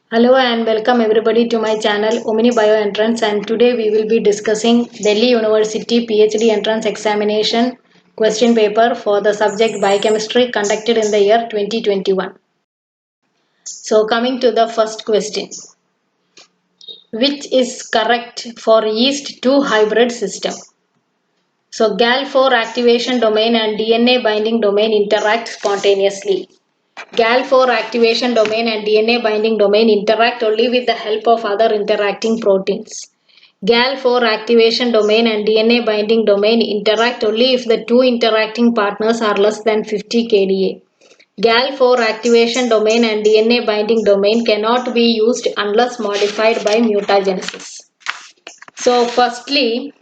Hello and welcome everybody to my channel Omni Bio Entrance, and today we will be discussing Delhi University PhD Entrance Examination question paper for the subject Biochemistry conducted in the year 2021. So coming to the first question. Which is correct for yeast 2 hybrid system? So GAL4 activation domain and DNA binding domain interact spontaneously. GAL4 activation domain and DNA binding domain interact only with the help of other interacting proteins. GAL4 activation domain and DNA binding domain interact only if the two interacting partners are less than 50 kDa. GAL4 activation domain and DNA binding domain cannot be used unless modified by mutagenesis. So firstly,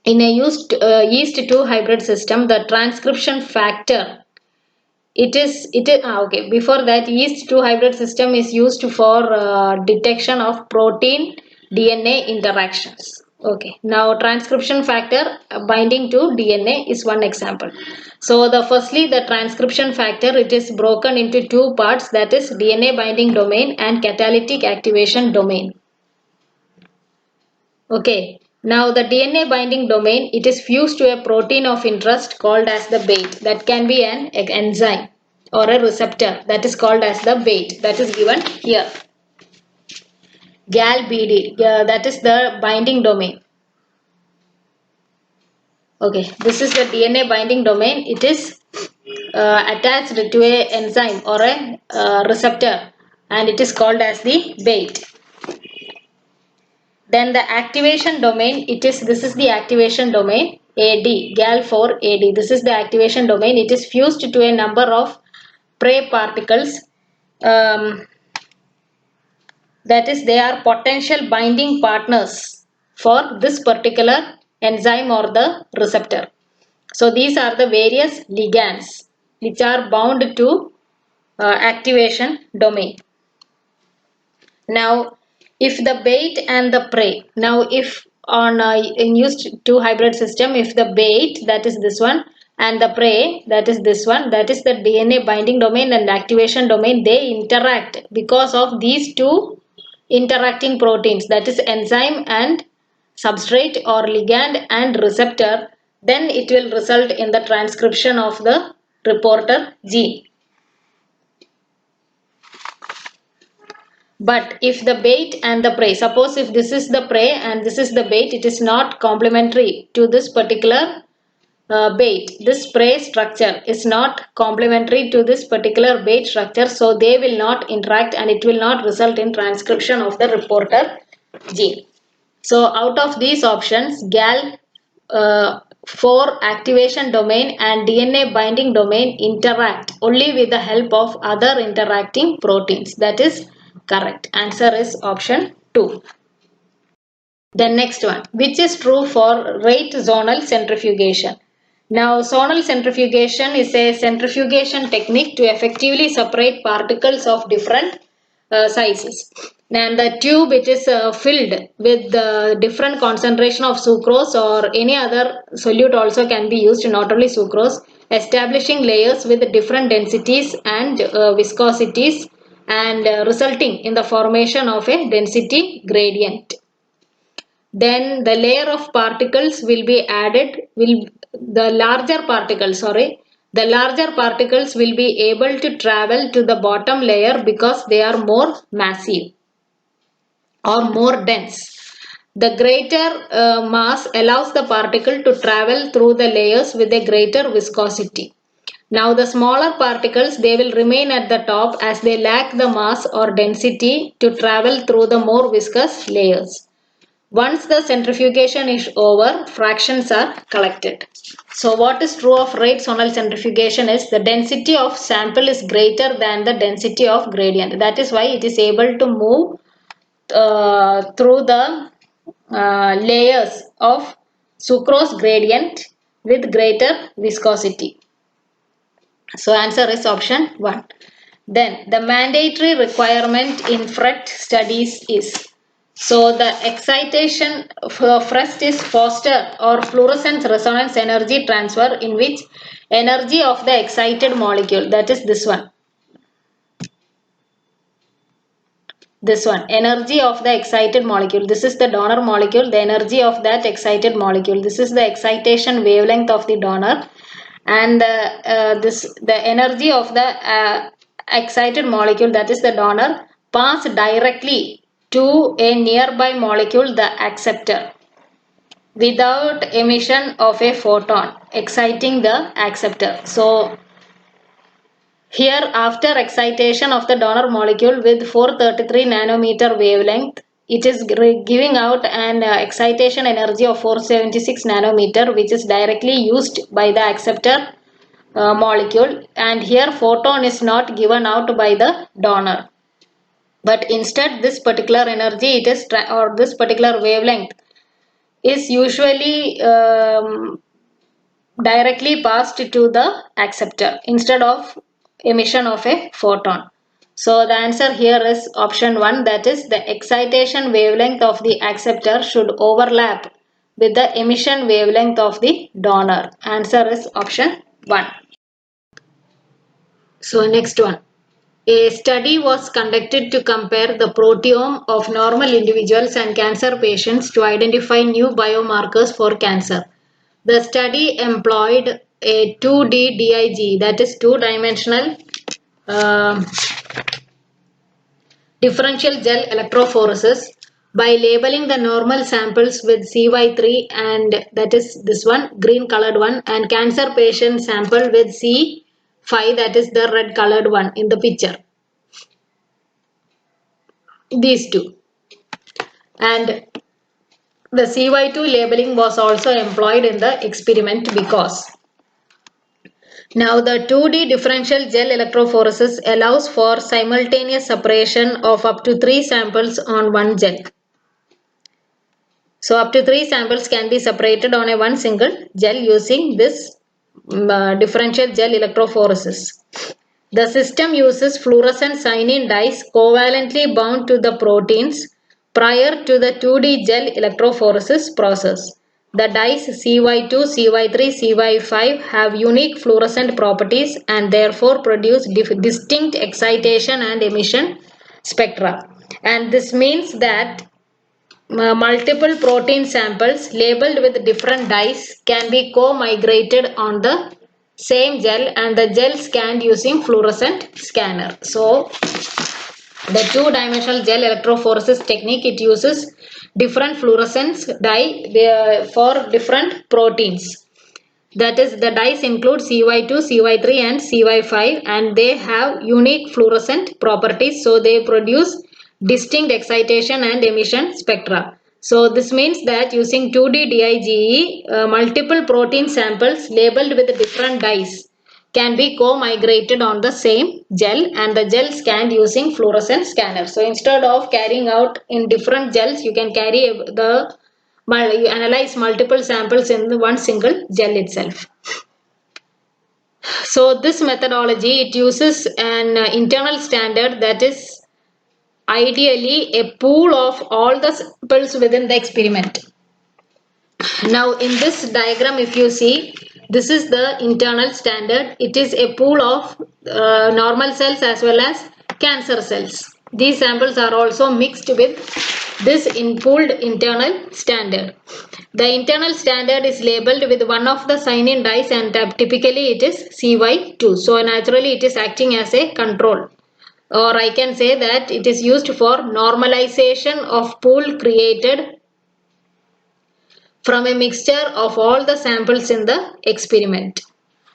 in a yeast 2 hybrid system, the transcription factor okay. Before that, yeast 2 hybrid system is used for detection of protein DNA interactions. Okay. Now transcription factor binding to DNA is one example. So firstly the transcription factor, it is broken into two parts, that is DNA binding domain and catalytic activation domain. Okay. Now the DNA binding domain, it is fused to a protein of interest called as the bait. That can be an enzyme or a receptor, that is called as the bait, that is given here. GAL-BD, that is the binding domain. Okay, this is the DNA binding domain. It is attached to a enzyme or a receptor, and it is called as the bait. Then the activation domain, this is the activation domain AD, GAL4 AD. This is the activation domain. It is fused to a number of prey particles. That is, they are potential binding partners for this particular enzyme or the receptor. So these are the various ligands which are bound to activation domain. Now if the bait and the prey, now if on in yeast 2 hybrid system, if the bait, that is this one, and the prey, that is this one, that is the DNA binding domain and activation domain, they interact because of these two interacting proteins, that is enzyme and substrate or ligand and receptor, then it will result in the transcription of the reporter gene. But if the bait and the prey, suppose if this is the prey and this is the bait, it is not complementary to this particular bait. This prey structure is not complementary to this particular bait structure, so they will not interact and it will not result in transcription of the reporter gene. So out of these options, GAL4 activation domain and DNA binding domain interact only with the help of other interacting proteins. That is correct. Answer is option 2. The next one, which is true for rate zonal centrifugation? Now, zonal centrifugation is a centrifugation technique to effectively separate particles of different sizes. And the tube, it is filled with the different concentration of sucrose or any other solute also can be used, not only sucrose, establishing layers with different densities and viscosities, and resulting in the formation of a density gradient. Then the layer of particles will be added, the larger particles will be able to travel to the bottom layer because they are more massive or more dense. The greater mass allows the particle to travel through the layers with a greater viscosity. Now the smaller particles, they will remain at the top as they lack the mass or density to travel through the more viscous layers. Once the centrifugation is over, fractions are collected. So what is true of rate zonal centrifugation is the density of sample is greater than the density of gradient. That is why it is able to move through the layers of sucrose gradient with greater viscosity. So answer is option 1. Then the mandatory requirement in FRET studies is, so the excitation first is Foster or fluorescence resonance energy transfer, in which energy of the excited molecule, that is this one. This one, energy of the excited molecule. This is the donor molecule, the energy of that excited molecule. This is the excitation wavelength of the donor, and the energy of the excited molecule, that is the donor, pass directly to a nearby molecule, the acceptor, without emission of a photon, exciting the acceptor. So here, after excitation of the donor molecule with 433 nanometer wavelength, it is giving out an excitation energy of 476 nanometer, which is directly used by the acceptor molecule, and here photon is not given out by the donor, but instead this particular energy, it is or this particular wavelength is usually directly passed to the acceptor instead of emission of a photon. So the answer here is option 1, that is the excitation wavelength of the acceptor should overlap with the emission wavelength of the donor. Answer is option 1. So next one. A study was conducted to compare the proteome of normal individuals and cancer patients to identify new biomarkers for cancer. The study employed a 2D DIG, that is two-dimensional differential gel electrophoresis, by labeling the normal samples with CY3, and that is this one, green colored one, and cancer patient sample with C5, that is the red colored one in the picture. These two. And the CY2 labeling was also employed in the experiment because now the 2D differential gel electrophoresis allows for simultaneous separation of up to 3 samples on one gel. So up to 3 samples can be separated on a one single gel using this differential gel electrophoresis. The system uses fluorescent cyanine dyes covalently bound to the proteins prior to the 2D gel electrophoresis process. The dyes CY2, CY3, CY5 have unique fluorescent properties and therefore produce distinct excitation and emission spectra. And this means that multiple protein samples labeled with different dyes can be co-migrated on the same gel, and the gel scanned using fluorescent scanner. So the two-dimensional gel electrophoresis technique, it uses different fluorescence dye for different proteins. That is, the dyes include CY2, CY3 and CY5, and they have unique fluorescent properties, so they produce distinct excitation and emission spectra. So this means that using 2D DIGE, multiple protein samples labeled with different dyes can be co-migrated on the same gel, and the gel scanned using fluorescent scanner. So instead of carrying out in different gels, you can carry you analyze multiple samples in one single gel itself. So this methodology, it uses an internal standard, that is ideally a pool of all the samples within the experiment. Now in this diagram, if you see, this is the internal standard. It is a pool of normal cells as well as cancer cells. These samples are also mixed with this pooled internal standard. The internal standard is labeled with one of the cyanine dyes, and typically it is CY2. So naturally it is acting as a control. Or I can say that it is used for normalization of pool created from a mixture of all the samples in the experiment.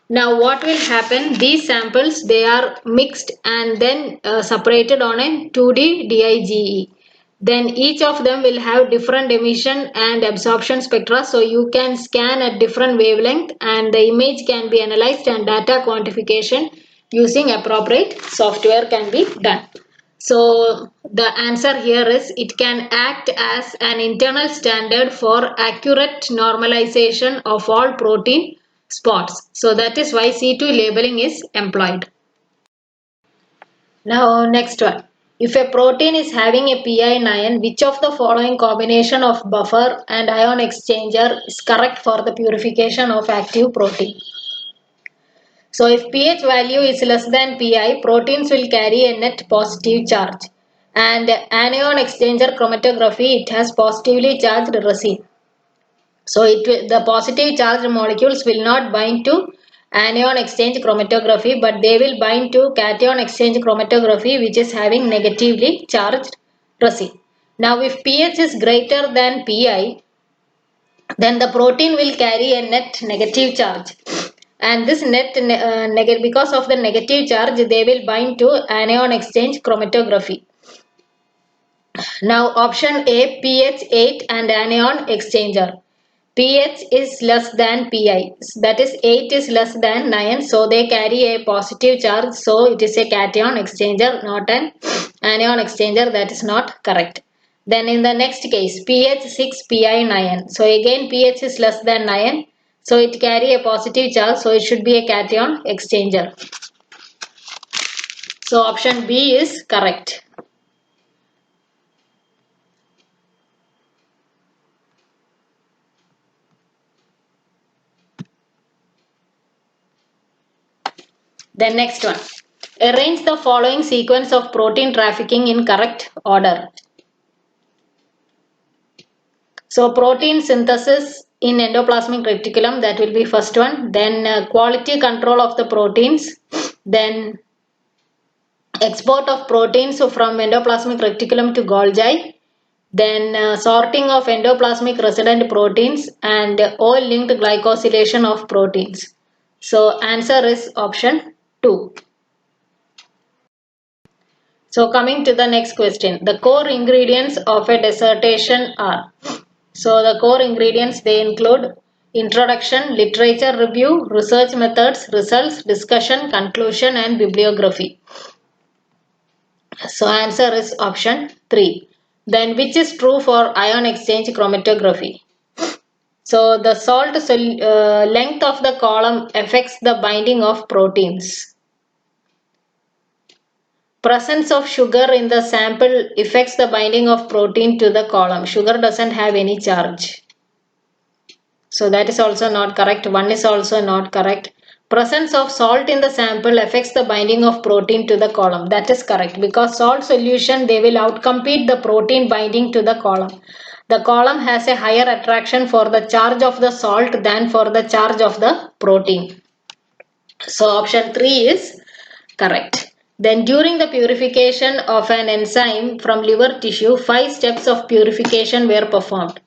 Now what will happen, these samples, they are mixed and then separated on a 2D DIGE. Then each of them will have different emission and absorption spectra, so you can scan at different wavelength and the image can be analyzed and data quantification using appropriate software can be done. So the answer here is it can act as an internal standard for accurate normalization of all protein spots. So that is why C2 labeling is employed. Now next one. If a protein is having a pi ion, which of the following combination of buffer and ion exchanger is correct for the purification of active protein? So if pH value is less than pi, proteins will carry a net positive charge. And anion exchanger chromatography, it has positively charged resin. So the positive charged molecules will not bind to anion exchange chromatography, but they will bind to cation exchange chromatography, which is having negatively charged resin. Now if pH is greater than Pi, then the protein will carry a net negative charge, and this net because of the negative charge, they will bind to anion exchange chromatography. Now option A, pH 8 and anion exchanger. pH is less than Pi, that is 8 is less than 9, so they carry a positive charge, so it is a cation exchanger, not an anion exchanger. That is not correct. Then in the next case, pH 6, Pi 9, so again pH is less than 9, so it carry a positive charge, so it should be a cation exchanger. So option B is correct. Then next one. Arrange the following sequence of protein trafficking in correct order. So protein synthesis in endoplasmic reticulum, that will be first one. Then quality control of the proteins. Then export of proteins from endoplasmic reticulum to Golgi. Then sorting of endoplasmic resident proteins and oil-linked glycosylation of proteins. So answer is option 2. So coming to the next question, the core ingredients of a dissertation are. So the core ingredients, they include introduction, literature review, research methods, results, discussion, conclusion and bibliography. So answer is option 3. Then which is true for ion exchange chromatography? So the salt length of the column affects the binding of proteins. Presence of sugar in the sample affects the binding of protein to the column. Sugar doesn't have any charge. So that is also not correct. 1 is also not correct. Presence of salt in the sample affects the binding of protein to the column. That is correct, because salt solution, they will outcompete the protein binding to the column. The column has a higher attraction for the charge of the salt than for the charge of the protein. So option 3 is correct. Then during the purification of an enzyme from liver tissue, 5 steps of purification were performed.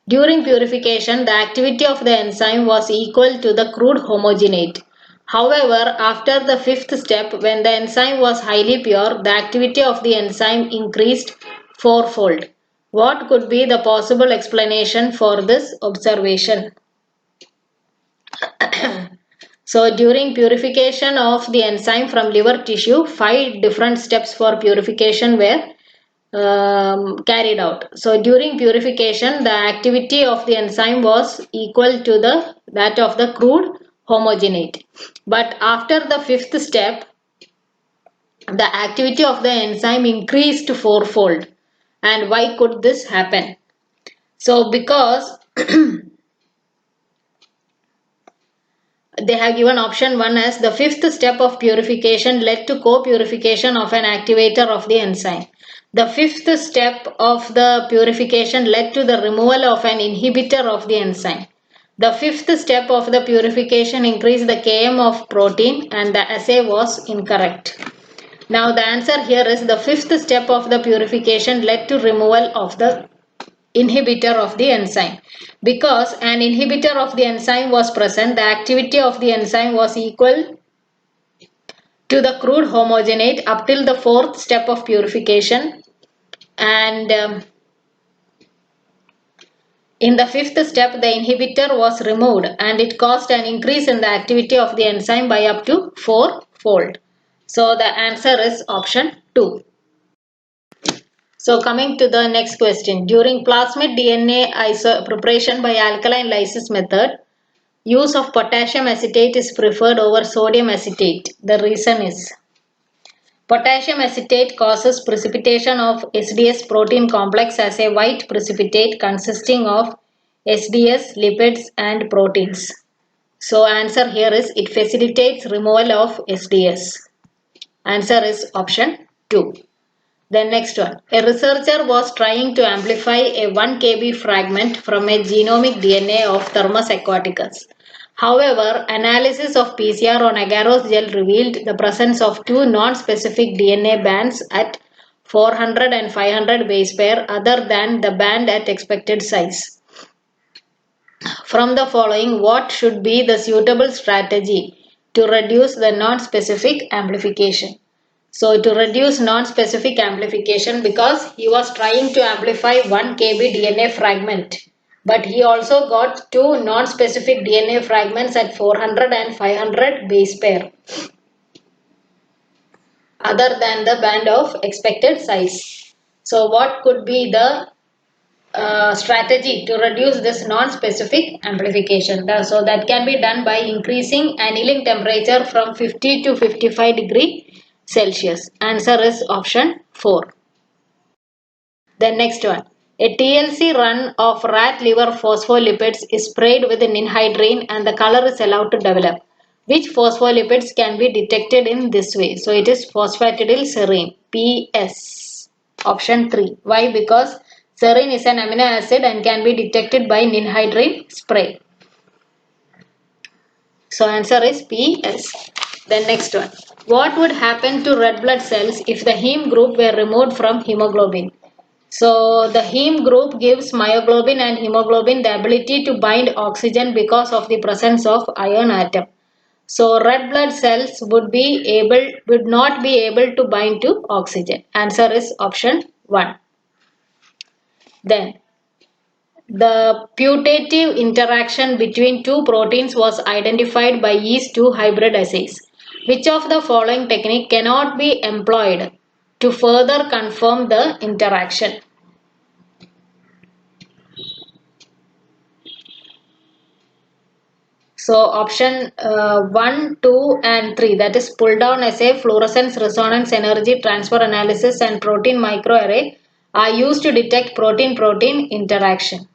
During purification, the activity of the enzyme was equal to the crude homogenate. However, after the 5th step, when the enzyme was highly pure, the activity of the enzyme increased 4-fold. What could be the possible explanation for this observation? So during purification of the enzyme from liver tissue, 5 different steps for purification were carried out. So during purification, the activity of the enzyme was equal to that of the crude homogenate. But after the 5th step, the activity of the enzyme increased 4-fold. And why could this happen? So because they have given option 1 as the 5th step of purification led to co-purification of an activator of the enzyme. The 5th step of the purification led to the removal of an inhibitor of the enzyme. The 5th step of the purification increased the Km of protein, and the assay was incorrect. Now the answer here is the 5th step of the purification led to removal of the inhibitor of the enzyme. Because an inhibitor of the enzyme was present, the activity of the enzyme was equal to the crude homogenate up till the 4th step of purification, and in the 5th step the inhibitor was removed and it caused an increase in the activity of the enzyme by up to 4-fold. So the answer is option 2. So coming to the next question. During plasmid DNA preparation by alkaline lysis method, use of potassium acetate is preferred over sodium acetate. The reason is potassium acetate causes precipitation of SDS protein complex as a white precipitate consisting of SDS, lipids and proteins. So answer here is it facilitates removal of SDS. Answer is option 2. Then next one. A researcher was trying to amplify a 1 kb fragment from a genomic DNA of Thermus aquaticus. However, analysis of PCR on agarose gel revealed the presence of two non-specific DNA bands at 400 and 500 base pair other than the band at expected size. From the following, what should be the suitable strategy to reduce the non-specific amplification? So to reduce non-specific amplification, because he was trying to amplify 1 kb DNA fragment, but he also got two non-specific DNA fragments at 400 and 500 base pair other than the band of expected size. So what could be the strategy to reduce this non-specific amplification? So that can be done by increasing annealing temperature from 50 to 55 degree Celsius. Answer is option 4. Then next one. A TLC run of rat liver phospholipids is sprayed with ninhydrin and the color is allowed to develop. Which phospholipids can be detected in this way? So it is phosphatidylserine, PS. Option 3. Why? Because serine is an amino acid and can be detected by ninhydrin spray. So answer is PS. Then next one. What would happen to red blood cells if the heme group were removed from hemoglobin? So the heme group gives myoglobin and hemoglobin the ability to bind oxygen because of the presence of iron atom. So red blood cells would not be able to bind to oxygen. Answer is option 1. Then the putative interaction between two proteins was identified by yeast-2 hybrid assays. Which of the following technique cannot be employed to further confirm the interaction? So option 1, 2 and 3, that is pull down assay, fluorescence resonance energy transfer analysis and protein microarray are used to detect protein-protein interaction.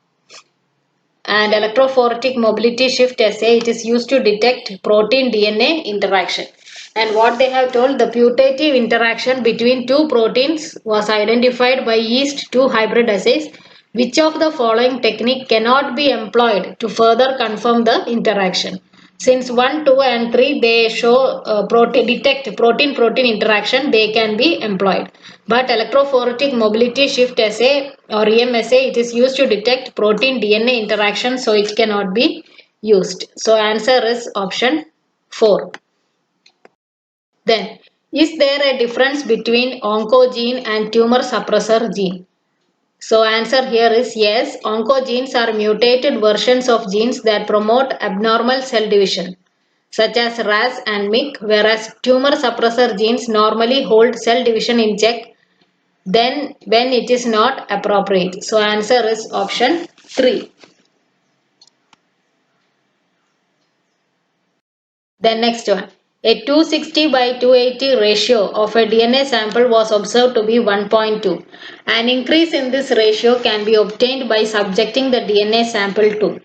And electrophoretic mobility shift assay, it is used to detect protein DNA interaction. And what they have told, the putative interaction between two proteins was identified by yeast-2 hybrid assays. Which of the following technique cannot be employed to further confirm the interaction? Since 1, 2 and 3 they show detect protein-protein interaction, they can be employed. But electrophoretic mobility shift assay or EM assay, it is used to detect protein DNA interaction, so it cannot be used. So answer is option 4. Then, is there a difference between oncogene and tumor suppressor gene? So answer here is yes. Oncogenes are mutated versions of genes that promote abnormal cell division, such as RAS and MYC, whereas tumor suppressor genes normally hold cell division in check then when it is not appropriate. So answer is option 3. Then next one. A 260 by 280 ratio of a DNA sample was observed to be 1.2. An increase in this ratio can be obtained by subjecting the DNA sample to.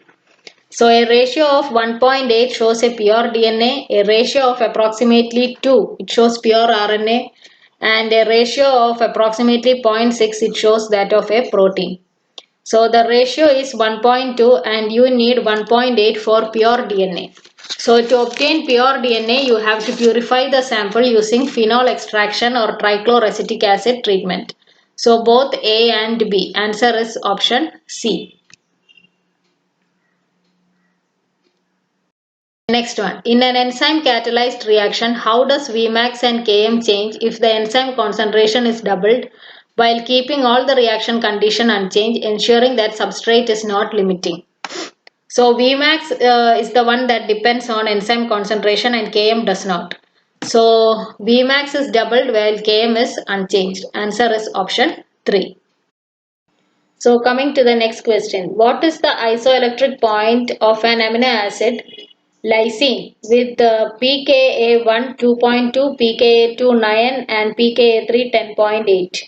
So a ratio of 1.8 shows a pure DNA, a ratio of approximately 2, it shows pure RNA, and a ratio of approximately 0.6, it shows that of a protein. So the ratio is 1.2 and you need 1.8 for pure DNA. So to obtain pure DNA, you have to purify the sample using phenol extraction or trichloroacetic acid treatment. So both A and B. Answer is option C. Next one. In an enzyme catalyzed reaction, how does Vmax and Km change if the enzyme concentration is doubled while keeping all the reaction condition unchanged, ensuring that substrate is not limiting? So Vmax is the one that depends on enzyme concentration and Km does not. So Vmax is doubled while Km is unchanged. Answer is option 3. So coming to the next question. What is the isoelectric point of an amino acid lysine with the pKa1 2.2, pKa2 9 and pKa3 10.8?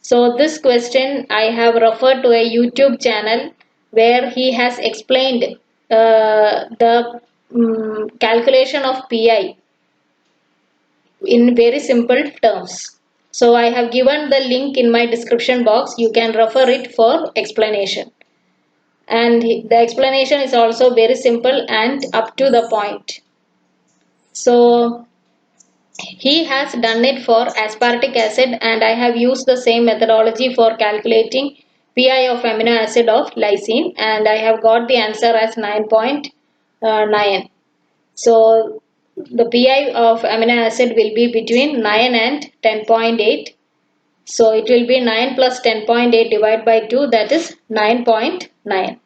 So this question I have referred to a YouTube channel where he has explained the calculation of Pi in very simple terms. So I have given the link in my description box. You can refer it for explanation. And the explanation is also very simple and up to the point. So he has done it for aspartic acid, and I have used the same methodology for calculating pi of amino acid of lysine, and I have got the answer as 9.9. So the pi of amino acid will be between 9 and 10.8. So it will be 9 plus 10.8 divided by 2, that is 9.9.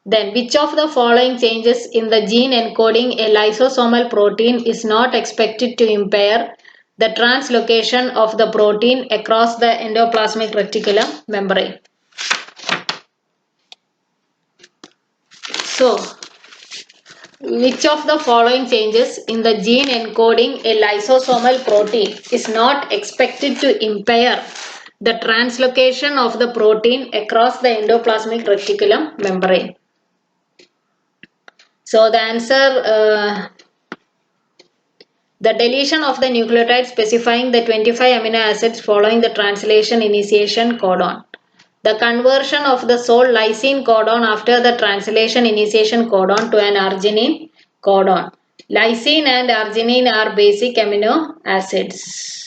Then which of the following changes in the gene encoding a lysosomal protein is not expected to impair the translocation of the protein across the endoplasmic reticulum membrane? So, which of the following changes in the gene encoding a lysosomal protein is not expected to impair the translocation of the protein across the endoplasmic reticulum membrane? So the answer, the deletion of the nucleotide specifying the 25 amino acids following the translation initiation codon. The conversion of the sole lysine codon after the translation initiation codon to an arginine codon. Lysine and arginine are basic amino acids.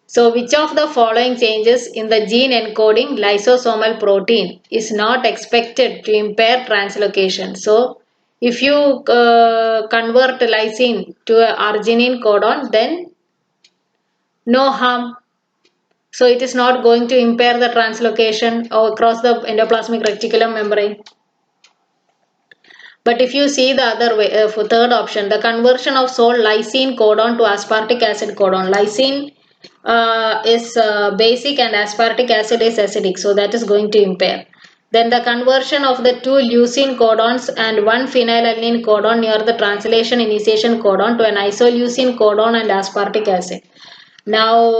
So which of the following changes in the gene encoding lysosomal protein is not expected to impair translocation? So if you convert lysine to a arginine codon, then no harm. So it is not going to impair the translocation across the endoplasmic reticulum membrane. But if you see the other way, third option, the conversion of sole lysine codon to aspartic acid codon. Lysine is basic and aspartic acid is acidic, so that is going to impair. Then the conversion of the two leucine codons and one phenylalanine codon near the translation initiation codon to an isoleucine codon and aspartic acid. Now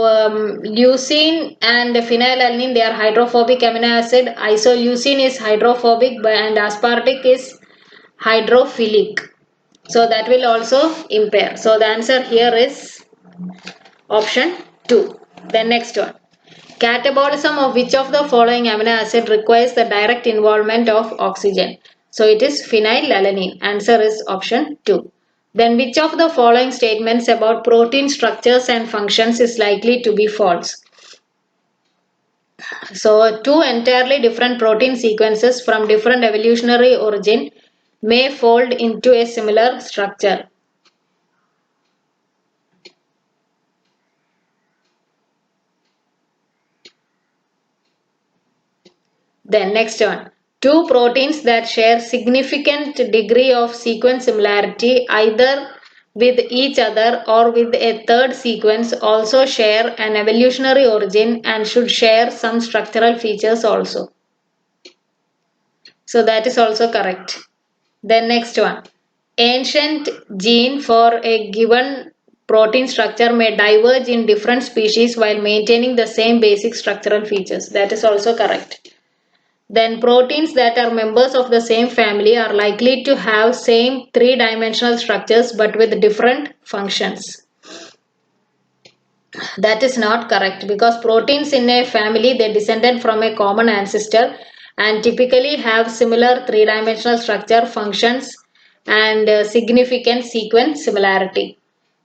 leucine and phenylalanine, they are hydrophobic amino acid. Isoleucine is hydrophobic and aspartic is hydrophilic. So that will also impair. So the answer here is option 2. Then next one. Catabolism of which of the following amino acid requires the direct involvement of oxygen? So it is phenylalanine. Answer is option 2. Then which of the following statements about protein structures and functions is likely to be false? So two entirely different protein sequences from different evolutionary origin may fold into a similar structure. Then next one. Two proteins that share significant degree of sequence similarity either with each other or with a third sequence also share an evolutionary origin and should share some structural features also. So that is also correct. Then next one. Ancient gene for a given protein structure may diverge in different species while maintaining the same basic structural features. That is also correct. Then proteins that are members of the same family are likely to have same three-dimensional structures but with different functions. That is not correct because proteins in a family, they descended from a common ancestor and typically have similar three-dimensional structure, functions and significant sequence similarity.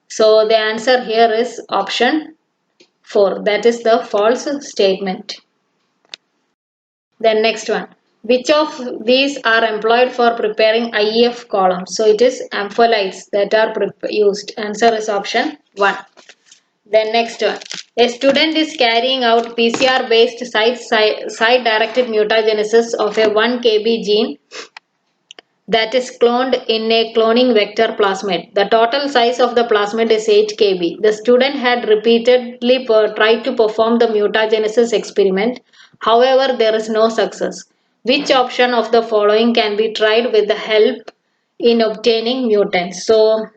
So the answer here is option 4. That is the false statement. Then next one. Which of these are employed for preparing IEF columns? So it is ampholytes that are used. Answer is option 1. Then next one. A student is carrying out PCR based site directed mutagenesis of a 1 kb gene that is cloned in a cloning vector plasmid. The total size of the plasmid is 8 kb. The student had repeatedly tried to perform the mutagenesis experiment. However, there is no success. Which option of the following can be tried with the help in obtaining mutants? So,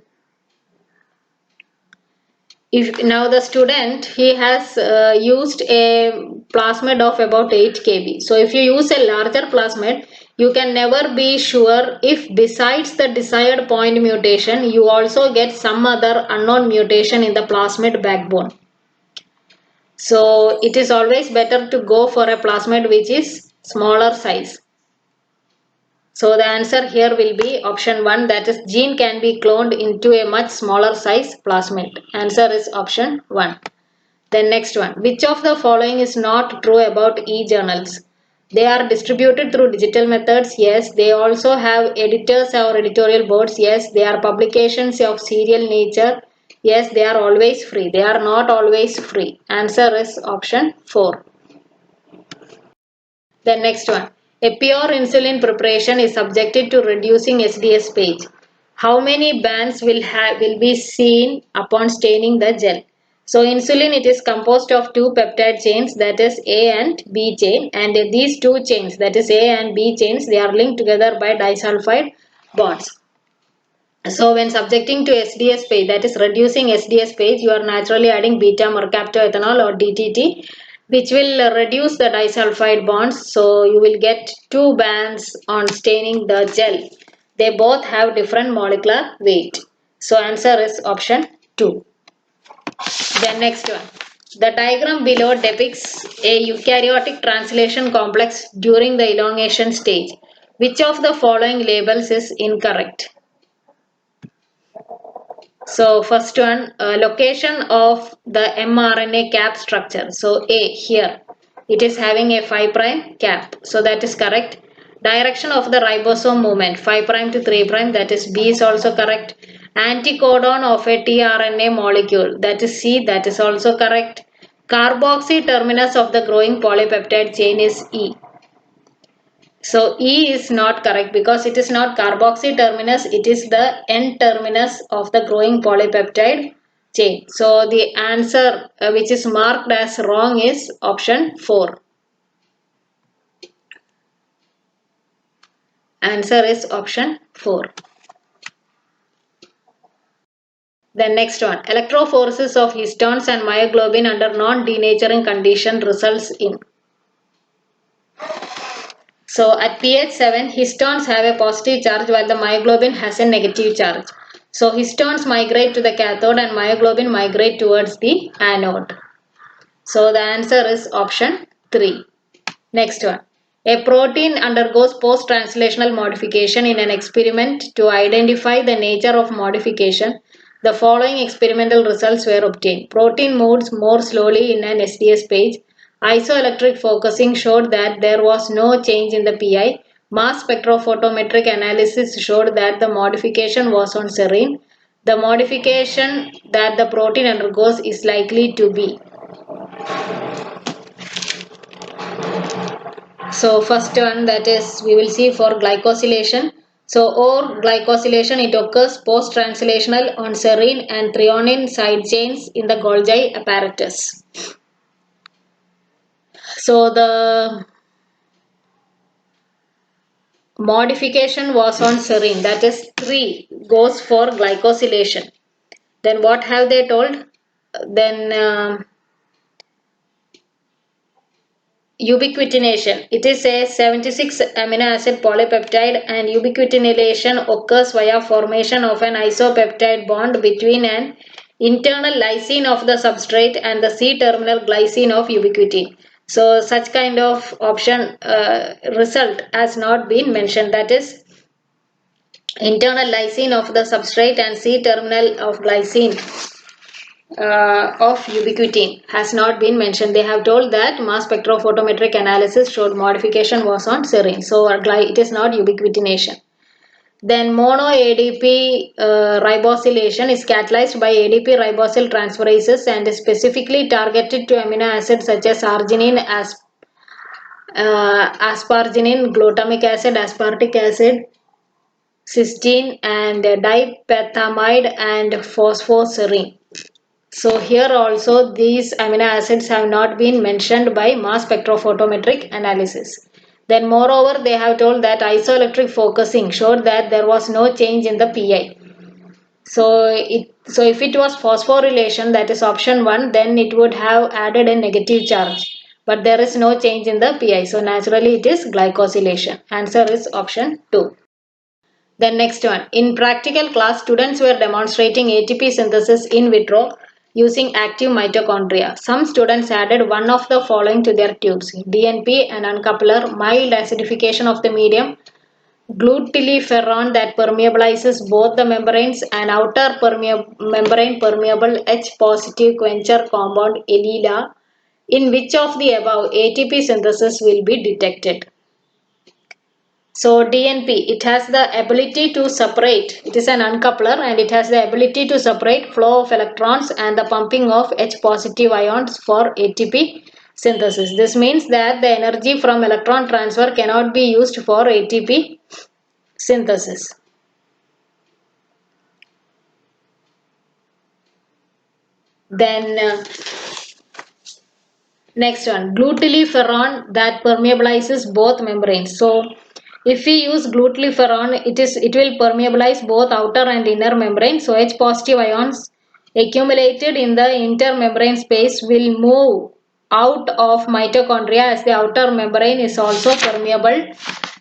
if now the student, he has used a plasmid of about 8 kb. So if you use a larger plasmid, you can never be sure if besides the desired point mutation, you also get some other unknown mutation in the plasmid backbone. So it is always better to go for a plasmid which is smaller size. So the answer here will be option 1, that is gene can be cloned into a much smaller size plasmid. Answer is option 1. Then next one, which of the following is not true about e-journals? They are distributed through digital methods. Yes. They also have editors or editorial boards. Yes. They are publications of serial nature. Yes. They are always free. They are not always free. Answer is option 4. Then next one. A pure insulin preparation is subjected to reducing SDS page. How many bands will be seen upon staining the gel? So insulin, it is composed of two peptide chains, that is A and B chain, and these two chains, that is A and B chains, they are linked together by disulfide bonds. So when subjecting to SDS page, that is reducing SDS page, you are naturally adding beta mercaptoethanol or DTT, which will reduce the disulfide bonds. So you will get two bands on staining the gel. They both have different molecular weight. So answer is option 2. Then next one. The diagram below depicts a eukaryotic translation complex during the elongation stage. Which of the following labels is incorrect? So first one, location of the mRNA cap structure. So A here, it is having a 5' cap. So that is correct. Direction of the ribosome movement 5' to 3', that is B is also correct. Anticodon of a tRNA molecule, that is C, that is also correct. Carboxy terminus of the growing polypeptide chain is E. So E is not correct because it is not carboxy terminus, it is the N terminus of the growing polypeptide chain. So the answer which is marked as wrong is option 4. Answer is option 4. Then next one, electrophoresis of histones and myoglobin under non-denaturing condition results in. So at pH 7, histones have a positive charge while the myoglobin has a negative charge. So histones migrate to the cathode and myoglobin migrate towards the anode. So the answer is option 3. Next one. A protein undergoes post-translational modification in an experiment to identify the nature of modification. The following experimental results were obtained. Protein moves more slowly in an SDS page. Isoelectric focusing showed that there was no change in the PI. Mass spectrophotometric analysis showed that the modification was on serine. The modification that the protein undergoes is likely to be. So first one, that is we will see for glycosylation. So or glycosylation, it occurs post-translational on serine and threonine side chains in the Golgi apparatus. So the modification was on serine, that is 3 goes for glycosylation. Then what have they told? Then ubiquitination. It is a 76 amino acid polypeptide and ubiquitination occurs via formation of an isopeptide bond between an internal lysine of the substrate and the C-terminal glycine of ubiquitin. So such kind of option result has not been mentioned, that is internal lysine of the substrate and C-terminal of glycine of ubiquitin has not been mentioned. They have told that mass spectrophotometric analysis showed modification was on serine. So it is not ubiquitination. Then mono ADP ribosylation is catalyzed by ADP ribosyl transferases and is specifically targeted to amino acids such as arginine, asparagine, glutamic acid, aspartic acid, cysteine, and dipepthamide and phosphoserine. So here also these amino acids have not been mentioned by mass spectrophotometric analysis. Then moreover, they have told that isoelectric focusing showed that there was no change in the PI. So if it was phosphorylation, that is option 1, then it would have added a negative charge. but there is no change in the pi. So naturally it is glycosylation. Answer is option 2. Then next one. In practical class, students were demonstrating ATP synthesis in vitro using active mitochondria. Some students added one of the following to their tubes: DNP, an uncoupler, mild acidification of the medium, glutathione that permeabilizes both the membranes, and outer membrane permeable H-positive quencher compound ELILA. In which of the above ATP synthesis will be detected? So DNP, it has the ability to separate, it is an uncoupler and it has the ability to separate flow of electrons and the pumping of H-positive ions for ATP synthesis. This means that the energy from electron transfer cannot be used for ATP synthesis. Then next one, glutathione that permeabilizes both membranes. So if we use glutathione, it will permeabilize both outer and inner membrane. So H positive ions accumulated in the intermembrane space will move out of mitochondria as the outer membrane is also permeable,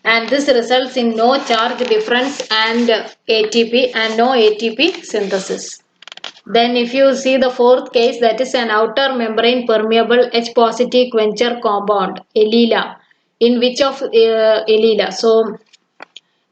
and this results in no charge difference and ATP and no ATP synthesis. Then if you see the fourth case, that is an outer membrane permeable H-positive quencher compound, ELILA. In which of ELILA? So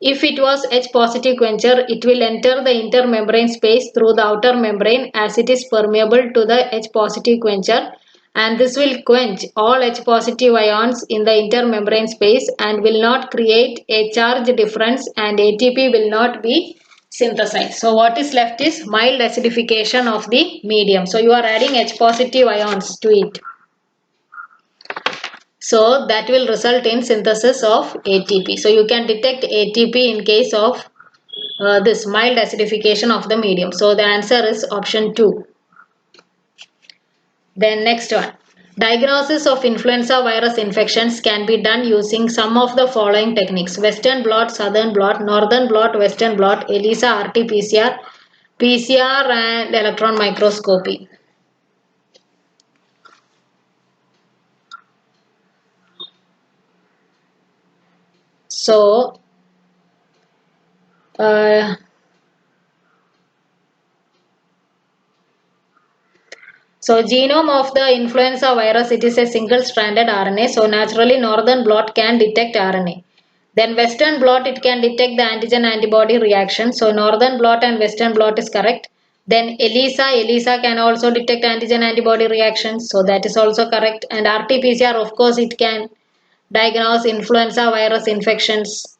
if it was H-positive quencher, it will enter the intermembrane space through the outer membrane as it is permeable to the H-positive quencher, and this will quench all H-positive ions in the intermembrane space and will not create a charge difference, and ATP will not be synthesized. So what is left is mild acidification of the medium. So you are adding H-positive ions to it. So that will result in synthesis of ATP. So you can detect ATP in case of this mild acidification of the medium. So the answer is option 2. Then next one. Diagnosis of influenza virus infections can be done using some of the following techniques: Western blot, Southern blot, Northern blot, Western blot, ELISA, RT-PCR, PCR and electron microscopy. So genome of the influenza virus, it is a single-stranded RNA. So naturally Northern blot can detect RNA. Then Western blot, it can detect the antigen-antibody reaction. So Northern blot and Western blot is correct. Then ELISA can also detect antigen-antibody reactions. So that is also correct. And RT-PCR, of course, it can diagnose influenza virus infections.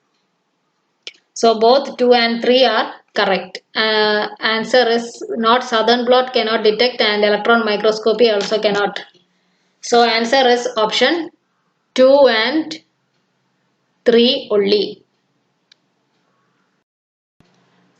So both 2 and 3 are correct. Answer is not Southern blot cannot detect, and electron microscopy also cannot. So answer is option 2 and 3 only.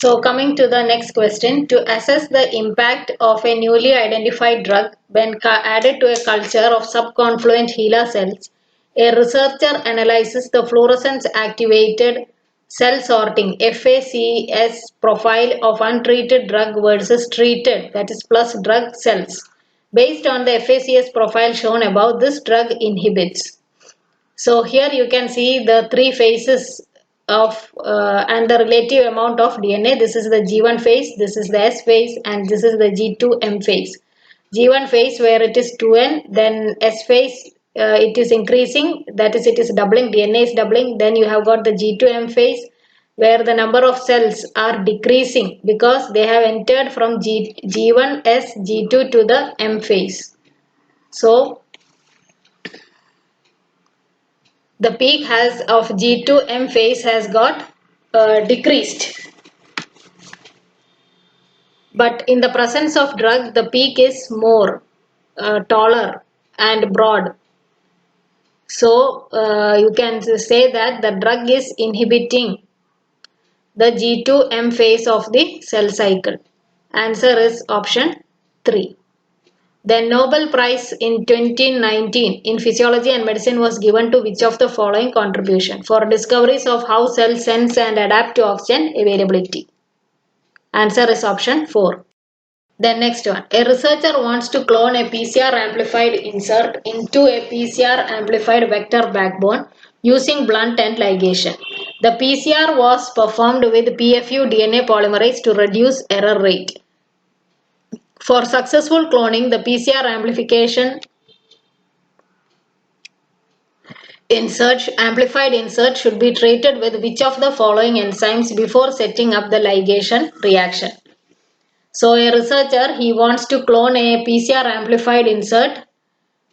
So coming to the next question, to assess the impact of a newly identified drug when added to a culture of subconfluent HeLa cells, a researcher analyzes the fluorescence activated cell sorting FACS profile of untreated drug versus treated, that is plus drug cells. Based on the FACS profile shown above, this drug inhibits. So here you can see the three phases of and the relative amount of DNA. This is the G1 phase, this is the S phase, and this is the G2M phase. G1 phase where it is 2N, then S phase it is increasing, that is it is doubling, DNA is doubling. Then you have got the G2M phase where the number of cells are decreasing because they have entered from G1, S, G2 to the M phase. So the peak of G2M phase has got decreased. But in the presence of drug, the peak is more taller and broad. So you can say that the drug is inhibiting the G2M phase of the cell cycle. Answer is option 3. The Nobel Prize in 2019 in Physiology and Medicine was given to which of the following contribution? For discoveries of how cells sense and adapt to oxygen availability. Answer is option 4. Then next one. A researcher wants to clone a PCR amplified insert into a PCR amplified vector backbone using blunt end ligation. The PCR was performed with PFU DNA polymerase to reduce error rate. For successful cloning, the PCR amplified insert should be treated with which of the following enzymes before setting up the ligation reaction? So a researcher, he wants to clone a PCR amplified insert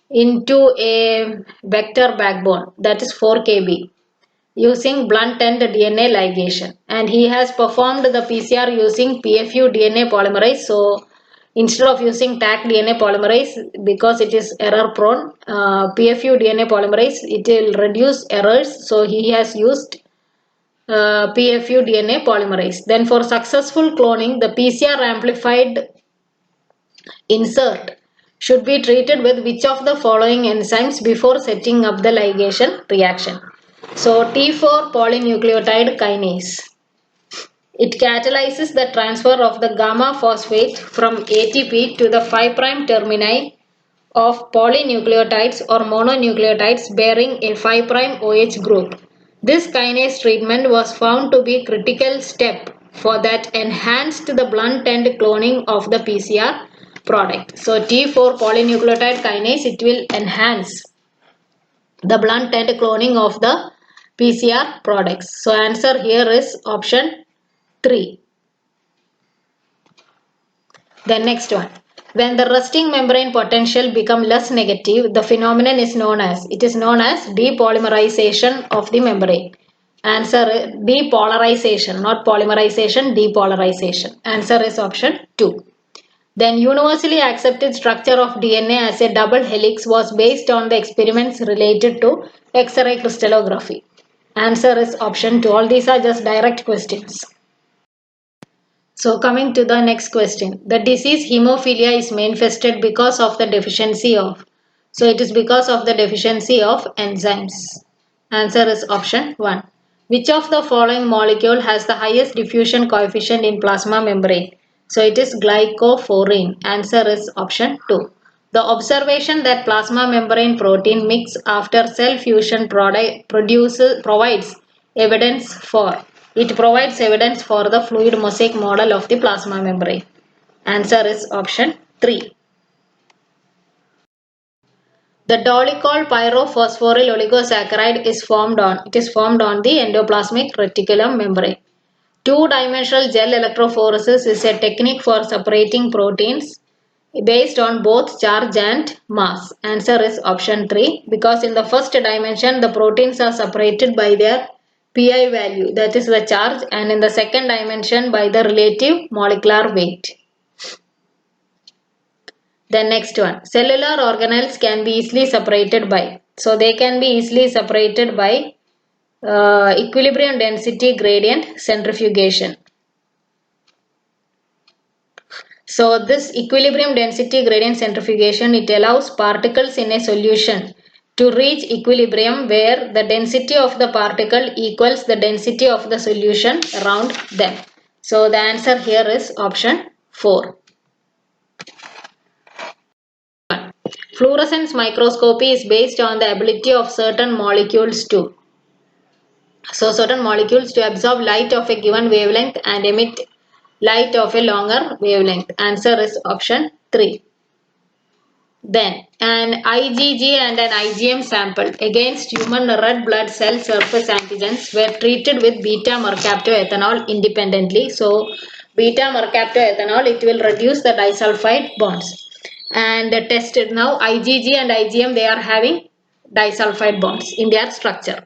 into a vector backbone, that is 4 kb, using blunt end DNA ligation, and he has performed the PCR using PFU DNA polymerase. So instead of using Taq DNA polymerase, because it is error prone, PFU DNA polymerase, it will reduce errors, so he has used PFU DNA polymerase. Then for successful cloning, the PCR amplified insert should be treated with which of the following enzymes before setting up the ligation reaction? So T4 polynucleotide kinase. It catalyzes the transfer of the gamma phosphate from ATP to the 5' termini of polynucleotides or mononucleotides bearing a 5' OH group. This kinase treatment was found to be a critical step for that enhanced the blunt end cloning of the PCR product. So T4 polynucleotide kinase, it will enhance the blunt end cloning of the PCR products. So answer here is option 3. Then next one. When the resting membrane potential become less negative, the phenomenon is known as, it is known as depolymerization of the membrane. Answer depolarization, not polymerization, depolarization. Answer is option 2. Then universally accepted structure of DNA as a double helix was based on the experiments related to X-ray crystallography. Answer is option 2. All these are just direct questions. So coming to the next question. The disease hemophilia is manifested because of the deficiency of. So it is because of the deficiency of enzymes. Answer is option 1. Which of the following molecule has the highest diffusion coefficient in plasma membrane? So it is glycophorin. Answer is option 2. The observation that plasma membrane protein mix after cell fusion provides evidence for. It provides evidence for the fluid mosaic model of the plasma membrane. Answer is option 3. The dolicol pyrophosphoryl oligosaccharide is formed on the endoplasmic reticulum membrane. Two-dimensional gel electrophoresis is a technique for separating proteins based on both charge and mass. Answer is option 3, because in the first dimension the proteins are separated by their pi value, that is the charge, and in the second dimension by the relative molecular weight. Then next one, cellular organelles can be easily separated by, so they can be easily separated by equilibrium density gradient centrifugation. So this equilibrium density gradient centrifugation, it allows particles in a solution to reach equilibrium where the density of the particle equals the density of the solution around them. So the answer here is option 4. Fluorescence microscopy is based on the ability of certain molecules to absorb light of a given wavelength and emit light of a longer wavelength. Answer is option 3. Then an IgG and an IgM sample against human red blood cell surface antigens were treated with beta-mercaptoethanol independently. So beta-mercaptoethanol, it will reduce the disulfide bonds. And tested, now IgG and IgM, they are having disulfide bonds in their structure.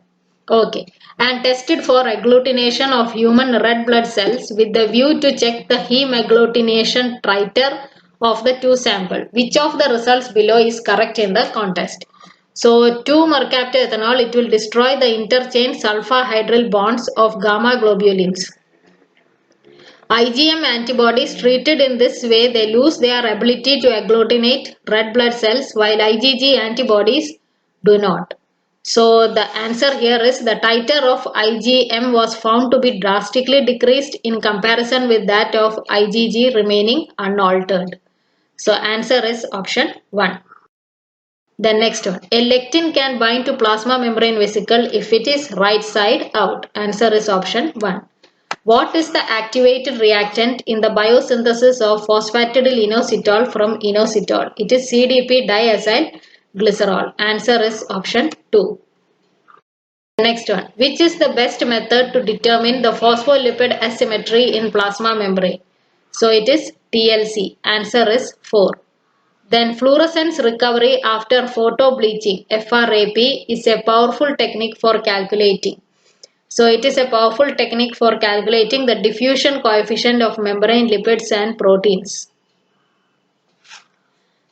Okay. And tested for agglutination of human red blood cells with the view to check the heme agglutination titer of the two samples. Which of the results below is correct in the contest? So 2-mercaptoethanol, it will destroy the interchain sulfahydryl bonds of gamma globulins. IgM antibodies treated in this way, they lose their ability to agglutinate red blood cells, while IgG antibodies do not. So the answer here is the titer of IgM was found to be drastically decreased in comparison with that of IgG remaining unaltered. So answer is option 1. The next one. A lectin can bind to plasma membrane vesicle if it is right side out. Answer is option 1. What is the activated reactant in the biosynthesis of phosphatidylinositol from inositol? It is CDP diacyl glycerol. Answer is option 2. Next one. Which is the best method to determine the phospholipid asymmetry in plasma membrane? So it is TLC. Answer is 4. Then fluorescence recovery after photobleaching FRAP is a powerful technique for calculating. So it is a powerful technique for calculating the diffusion coefficient of membrane lipids and proteins.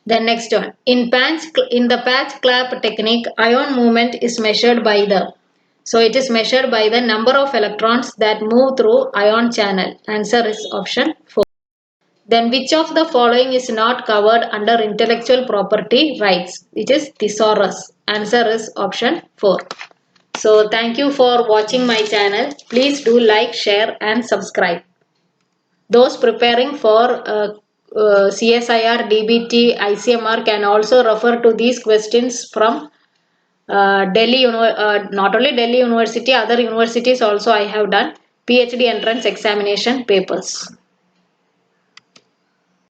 The next one. In the patch clamp technique, ion movement is measured by the. So it is measured by the number of electrons that move through ion channel. Answer is option 4. Then which of the following is not covered under intellectual property rights? It is thesaurus. Answer is option 4. So thank you for watching my channel. Please do like, share and subscribe. Those preparing for CSIR, DBT, ICMR can also refer to these questions from Delhi, not only Delhi University, other universities also I have done PhD entrance examination papers.